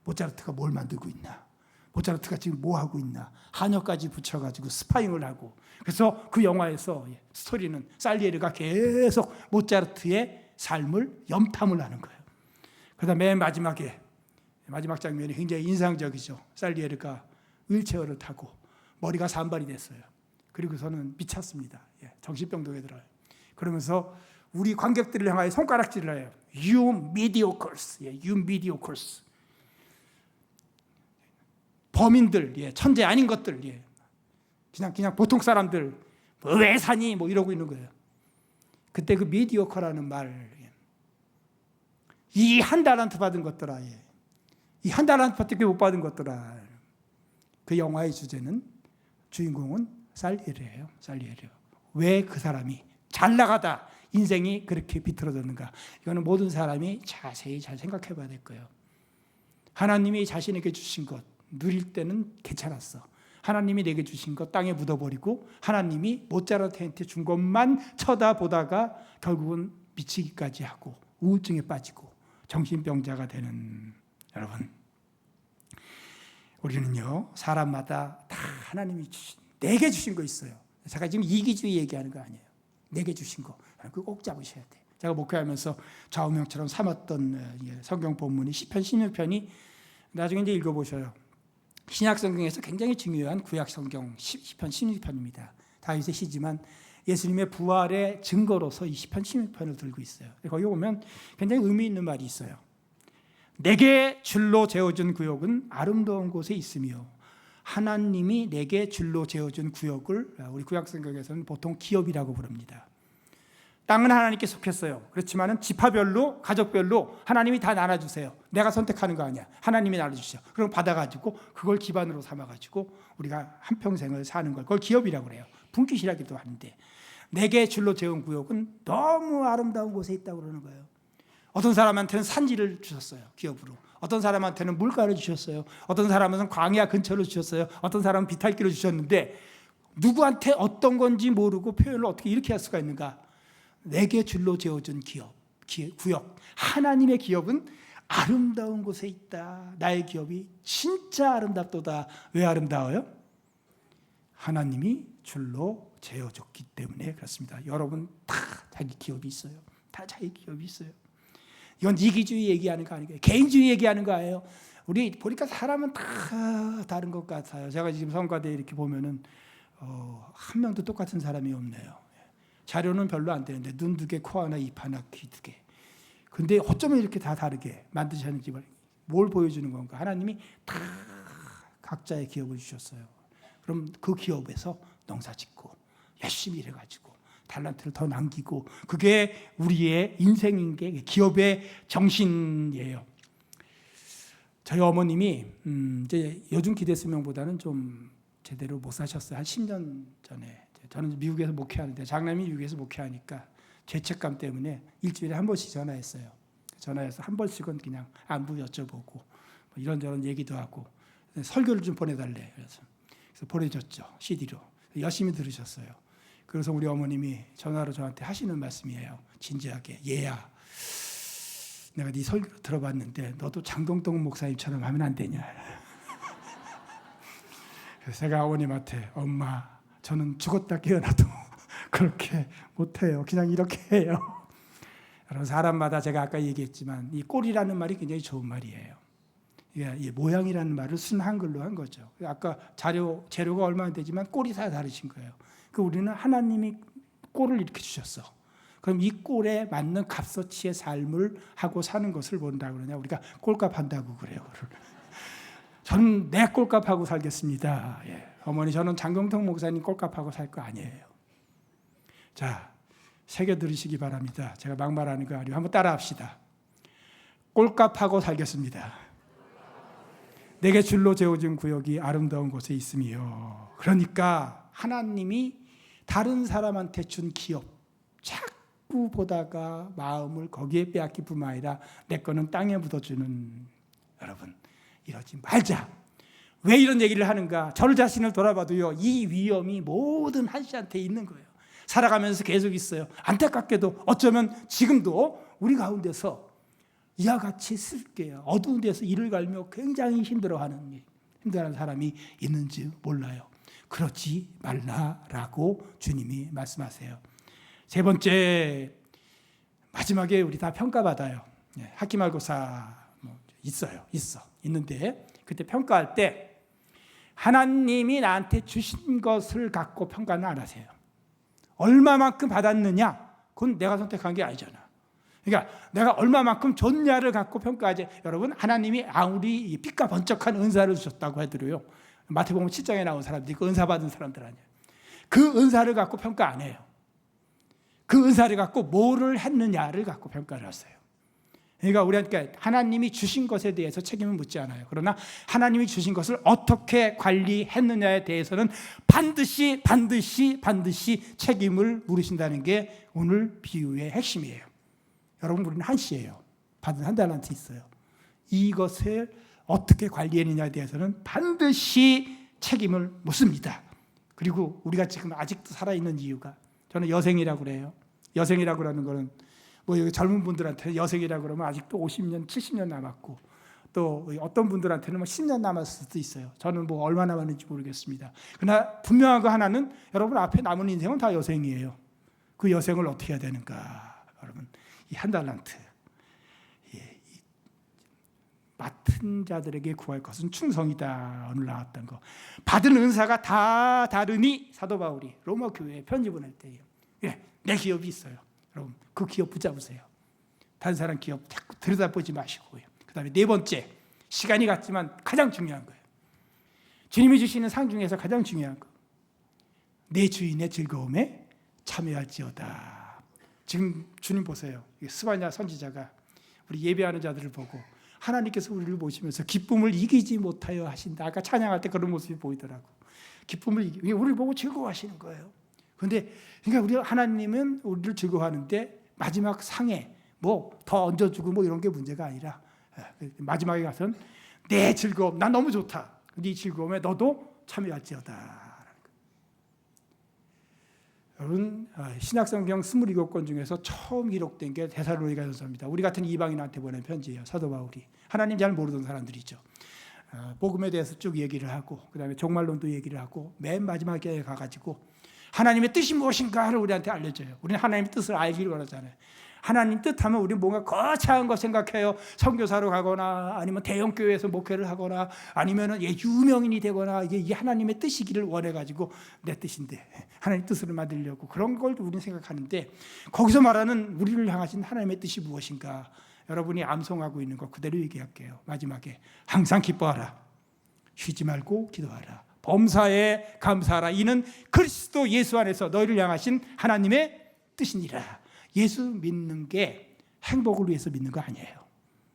모차르트가 뭘 만들고 있나? 모차르트가 지금 뭐 하고 있나? 한여까지 붙여가지고 스파잉을 하고. 그래서 그 영화에서 스토리는 살리에르가 계속 모차르트의 삶을 염탐을 하는 거예요. 그다음 맨 마지막에 마지막 장면이 굉장히 인상적이죠. 살리에르가 휠체어를 타고 머리가 산발이 됐어요. 그리고서는 미쳤습니다. 정신병동에 들어요. 그러면서 우리 관객들을 향하여 손가락질을 해요. You mediocres, you mediocres. 범인들, 천재 아닌 것들, 그냥 보통 사람들, 왜 사니? 뭐 이러고 있는 거예요. 그때 그 미디어커라는 말, 이 한 달란트 받은 것들아, 이 한 달란트밖에 못 받은 것들아. 그 영화의 주제는 주인공은 살리에르예요. 살리에르. 왜 그 사람이 잘 나가다 인생이 그렇게 비틀어졌는가? 이거는 모든 사람이 자세히 잘 생각해 봐야 될 거예요. 하나님이 자신에게 주신 것 누릴 때는 괜찮았어. 하나님이 내게 주신 것 땅에 묻어버리고 하나님이 모차르트한테 준 것만 쳐다보다가 결국은 미치기까지 하고 우울증에 빠지고 정신병자가 되는 여러분, 우리는요 사람마다 다 하나님이 내게 주신 거 있어요. 제가 지금 이기주의 얘기하는 거 아니에요. 내게 주신 거 그거 꼭 잡으셔야 돼. 제가 목회하면서 좌우명처럼 삼았던 성경 본문이 시편 16편이 나중에 이제 읽어보셔요. 신약 성경에서 굉장히 중요한 구약 성경 시편 16편입니다. 다윗의 시지만 예수님의 부활의 증거로서 이 시편 16편을 들고 있어요. 거기 보면 굉장히 의미 있는 말이 있어요. 내게 줄로 재어준 구역은 아름다운 곳에 있으며 하나님이 내게 줄로 재어준 구역을 우리 구약 성경에서는 보통 기업이라고 부릅니다. 땅은 하나님께 속했어요. 그렇지만 지파별로 가족별로 하나님이 다 나눠주세요. 내가 선택하는 거 아니야. 하나님이 나눠주셔. 그럼 받아가지고 그걸 기반으로 삼아가지고 우리가 한평생을 사는 걸 그걸 기업이라고 그래요. 분깃이라기도 하는데 내게 줄로 재운 구역은 너무 아름다운 곳에 있다고 그러는 거예요. 어떤 사람한테는 산지를 주셨어요. 기업으로. 어떤 사람한테는 물가를 주셨어요. 어떤 사람은 광야 근처로 주셨어요. 어떤 사람은 비탈길을 주셨는데 누구한테 어떤 건지 모르고 표현을 어떻게 이렇게 할 수가 있는가? 내게 줄로 재어준 구역. 하나님의 기업은 아름다운 곳에 있다. 나의 기업이 진짜 아름답도다. 왜 아름다워요? 하나님이 줄로 재어줬기 때문에 그렇습니다. 여러분 다 자기 기업이 있어요. 다 자기 기업이 있어요. 이건 이기주의 얘기하는 거 아니에요. 개인주의 얘기하는 거예요. 우리 보니까 사람은 다 다른 것 같아요. 제가 지금 성가대에 이렇게 보면은 한 명도 똑같은 사람이 없네요. 자료는 별로 안 되는데 눈 두 개, 코 하나, 입 하나, 귀 두 개. 근데 어쩌면 이렇게 다 다르게 만드셨는지 뭘 보여주는 건가? 하나님이 다 각자의 기업을 주셨어요. 그럼 그 기업에서 농사짓고 열심히 일해가지고 달란트를 더 남기고 그게 우리의 인생인 게 기업의 정신이에요. 저희 어머님이 이제 요즘 기대수명보다는 좀 제대로 못 사셨어요. 한 10년 전에. 저는 미국에서 목회하는데 장남이 미국에서 목회하니까 죄책감 때문에 일주일에 한 번씩 전화했어요. 전화해서 한 번씩은 그냥 안부 여쭤보고 뭐 이런저런 얘기도 하고 설교를 좀 보내달래. 그래서 보내줬죠. CD로. 열심히 들으셨어요. 그래서 우리 어머님이 전화로 저한테 하시는 말씀이에요. 진지하게. 얘야, 내가 네 설교 들어봤는데 너도 장동동 목사님처럼 하면 안 되냐. 그래서 제가 어머님한테 엄마 저는 죽었다 깨어나도 그렇게 못해요. 그냥 이렇게 해요. 여러분 사람마다 제가 아까 얘기했지만 이 꼴이라는 말이 굉장히 좋은 말이에요. 이 모양이라는 말을 순 한글로 한 거죠. 아까 재료가 얼마 안 되지만 꼴이 다 다르신 거예요. 그 우리는 하나님이 꼴을 이렇게 주셨어. 그럼 이 꼴에 맞는 값어치의 삶을 하고 사는 것을 본다 그러냐? 우리가 꼴값 한다고 그래요. 저는 내 꼴값하고 살겠습니다. 예. 어머니, 저는 장경통 목사님 꼴값하고 살 거 아니에요. 자, 새겨 들으시기 바랍니다. 제가 막말하는 거 아니고 한번 따라합시다. 꼴값하고 살겠습니다. 내게 줄로 재워진 구역이 아름다운 곳에 있으며. 그러니까 하나님이 다른 사람한테 준 기업 자꾸 보다가 마음을 거기에 빼앗길 뿐만 아니라 내 거는 땅에 묻어주는, 여러분 이러지 말자. 왜 이런 얘기를 하는가? 저를 자신을 돌아봐도요, 이 위험이 모든 한 씨한테 있는 거예요. 살아가면서 계속 있어요. 안타깝게도 어쩌면 지금도 우리 가운데서 이와 같이 쓸게요. 어두운 데서 이를 갈며 굉장히 힘들어하는 사람이 있는지 몰라요. 그렇지 말라라고 주님이 말씀하세요. 세 번째, 마지막에 우리 다 평가받아요. 학기말고사 있는데 그때 평가할 때 하나님이 나한테 주신 것을 갖고 평가는 안 하세요. 얼마만큼 받았느냐? 그건 내가 선택한 게 아니잖아. 그러니까 내가 얼마만큼 줬냐를 갖고 평가하지. 여러분, 하나님이 아무리 빛과 번쩍한 은사를 주셨다고 해도요, 마태복음 7장에 나온 사람들이 그 은사 받은 사람들 아니에요. 그 은사를 갖고 평가 안 해요. 그 은사를 갖고 뭐를 했느냐를 갖고 평가를 하세요. 그러니까 우리한테 하나님이 주신 것에 대해서 책임을 묻지 않아요. 그러나 하나님이 주신 것을 어떻게 관리했느냐에 대해서는 반드시 책임을 물으신다는 게 오늘 비유의 핵심이에요. 여러분, 우리는 한 씨예요. 받은 한 달란트 있어요. 이것을 어떻게 관리했느냐에 대해서는 반드시 책임을 묻습니다. 그리고 우리가 지금 아직도 살아있는 이유가, 저는 여생이라고 그래요. 여생이라고 그러는 거는 뭐 여기 젊은 분들한테는 여생이라고 그러면 아직도 50년, 70년 남았고, 또 어떤 분들한테는 뭐 10년 남았을 수도 있어요. 저는 뭐 얼마 남았는지 모르겠습니다. 그러나 분명한 거 하나는, 여러분 앞에 남은 인생은 다 여생이에요. 그 여생을 어떻게 해야 되는가? 여러분, 이 한 달란트, 맡은 자들에게 구할 것은 충성이다. 오늘 나왔던 거. 받은 은사가 다 다르니 사도 바울이 로마 교회에 편지 보낼 때예요. 내 기업이 있어요. 여러분, 그 기업 붙잡으세요. 다른 사람 기업 자꾸 들여다보지 마시고요. 그 다음에 네 번째, 시간이 갔지만 가장 중요한 거예요. 주님이 주시는 상 중에서 가장 중요한 거, 내 주인의 즐거움에 참여할지어다. 지금 주님 보세요. 스바냐 선지자가 우리 예배하는 자들을 보고 하나님께서 우리를 보시면서 기쁨을 이기지 못하여 하신다. 아까 찬양할 때 그런 모습이 보이더라고. 기쁨을 우리를 보고 즐거워하시는 거예요. 그런데 그러니까 우리 하나님은 우리를 즐거워하는데 마지막 상에 뭐 더 얹어주고 뭐 이런 게 문제가 아니라 마지막에 가서는 내 즐거움, 난 너무 좋다. 네 즐거움에 너도 참여할지어다. 여러분, 신약성경 27권 중에서 처음 기록된 게 데살로니가전서입니다. 우리 같은 이방인한테 보낸 편지예요. 사도 바울이. 하나님 잘 모르던 사람들이죠. 복음에 대해서 쭉 얘기를 하고, 그 다음에 종말론도 얘기를 하고, 맨 마지막에 가가지고 하나님의 뜻이 무엇인가를 우리한테 알려줘요. 우리는 하나님의 뜻을 알기를 원하잖아요. 하나님 뜻하면 우리는 뭔가 거창한 거 생각해요. 선교사로 가거나 아니면 대형교회에서 목회를 하거나 아니면 유명인이 되거나, 이게 하나님의 뜻이기를 원해가지고 내 뜻인데 하나님 뜻을 만들려고 그런 걸 우리는 생각하는데, 거기서 말하는 우리를 향하신 하나님의 뜻이 무엇인가, 여러분이 암송하고 있는 거 그대로 얘기할게요. 마지막에 항상 기뻐하라, 쉬지 말고 기도하라, 범사에 감사하라. 이는 그리스도 예수 안에서 너희를 향하신 하나님의 뜻이니라. 예수 믿는 게 행복을 위해서 믿는 거 아니에요.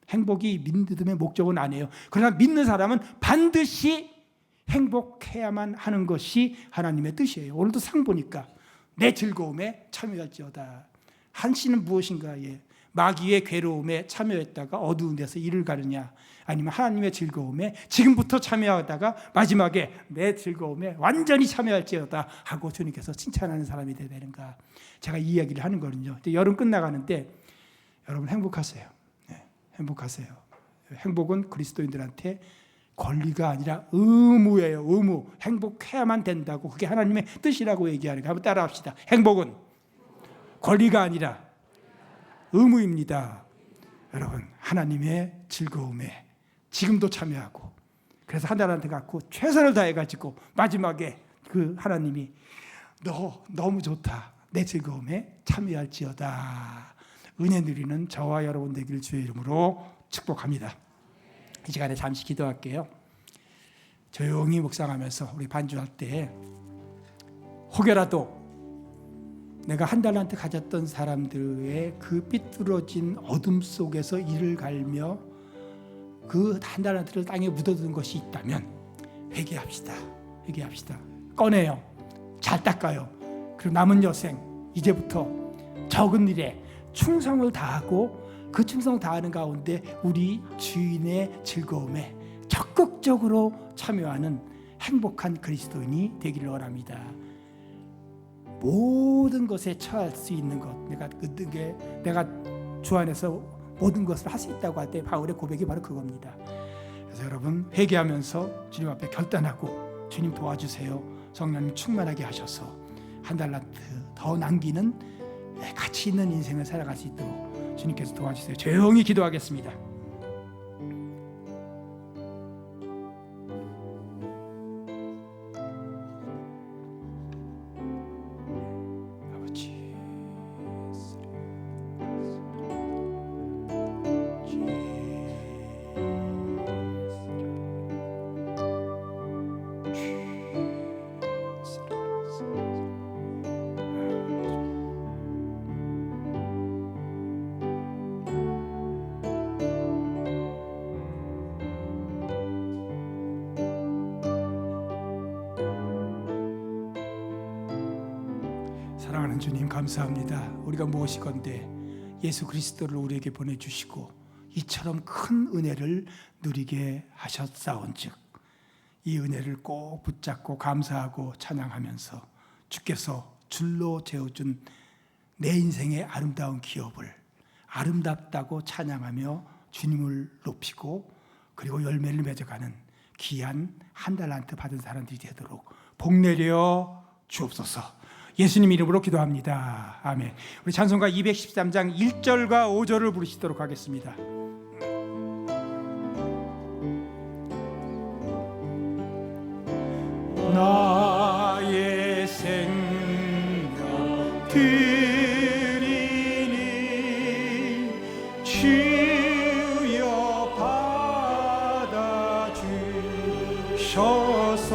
행복이 믿음의 목적은 아니에요. 그러나 믿는 사람은 반드시 행복해야만 하는 것이 하나님의 뜻이에요. 오늘도 상 보니까 내 즐거움에 참여할지어다. 한 씨는 무엇인가? 마귀의 괴로움에 참여했다가 어두운 데서 이를 가르냐, 아니면 하나님의 즐거움에 지금부터 참여하다가 마지막에 내 즐거움에 완전히 참여할지어다 하고 주님께서 칭찬하는 사람이 되야 되는가. 제가 이 이야기를 하는 거는요, 여름 끝나가는데 여러분 행복하세요. 행복하세요. 행복은 그리스도인들한테 권리가 아니라 의무예요. 의무. 행복해야만 된다고, 그게 하나님의 뜻이라고 얘기하는 거 한번 따라합시다. 행복은 권리가 아니라 의무입니다. 여러분, 하나님의 즐거움에 지금도 참여하고, 그래서 하나님한테 갖고 최선을 다해가지고 마지막에 그 하나님이 너 너무 좋다, 내 즐거움에 참여할지어다. 은혜 누리는 저와 여러분 되기를 주의 이름으로 축복합니다. 이 시간에 잠시 기도할게요. 조용히 묵상하면서 우리 반주할 때 혹여라도 내가 한 달란트 가졌던 사람들의 그 삐뚤어진 어둠 속에서 이를 갈며 그 한 달란트를 땅에 묻어둔 것이 있다면 회개합시다. 회개합시다. 꺼내요. 잘 닦아요. 그리고 남은 여생 이제부터 적은 일에 충성을 다하고 그 충성 다하는 가운데 우리 주인의 즐거움에 적극적으로 참여하는 행복한 그리스도인이 되기를 원합니다. 모든 것에 처할 수 있는 것, 내가 주 안에서 모든 것을 할 수 있다고 할 때 바울의 고백이 바로 그겁니다. 그래서 여러분 회개하면서 주님 앞에 결단하고 주님 도와주세요. 성령님 충만하게 하셔서 한 달란트 더 남기는 가치 있는 인생을 살아갈 수 있도록 주님께서 도와주세요. 조용히 기도하겠습니다. 사랑하는 주님 감사합니다. 우리가 무엇이건대 예수 그리스도를 우리에게 보내주시고 이처럼 큰 은혜를 누리게 하셨사온즉 이 은혜를 꼭 붙잡고 감사하고 찬양하면서 주께서 줄로 재어준 내 인생의 아름다운 기업을 아름답다고 찬양하며 주님을 높이고 그리고 열매를 맺어가는 귀한 한 달란트 받은 사람들이 되도록 복내려 주옵소서. 예수님 이름으로 기도합니다. 아멘. 우리 찬송가 213장 1절과 5절을 부르시도록 하겠습니다. 나의 생명 드리니 주여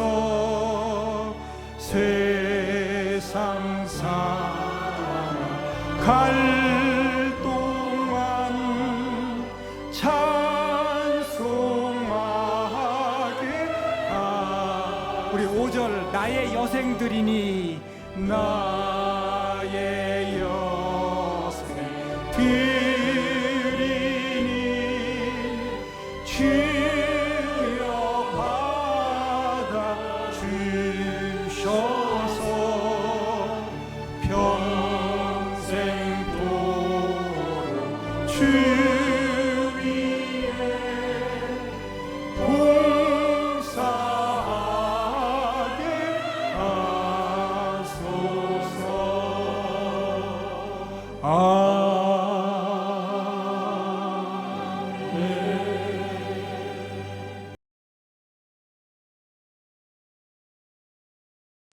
받아주셔서 세상 살아갈 동안 찬송하게 우리 5절 나의 여생들이니 나의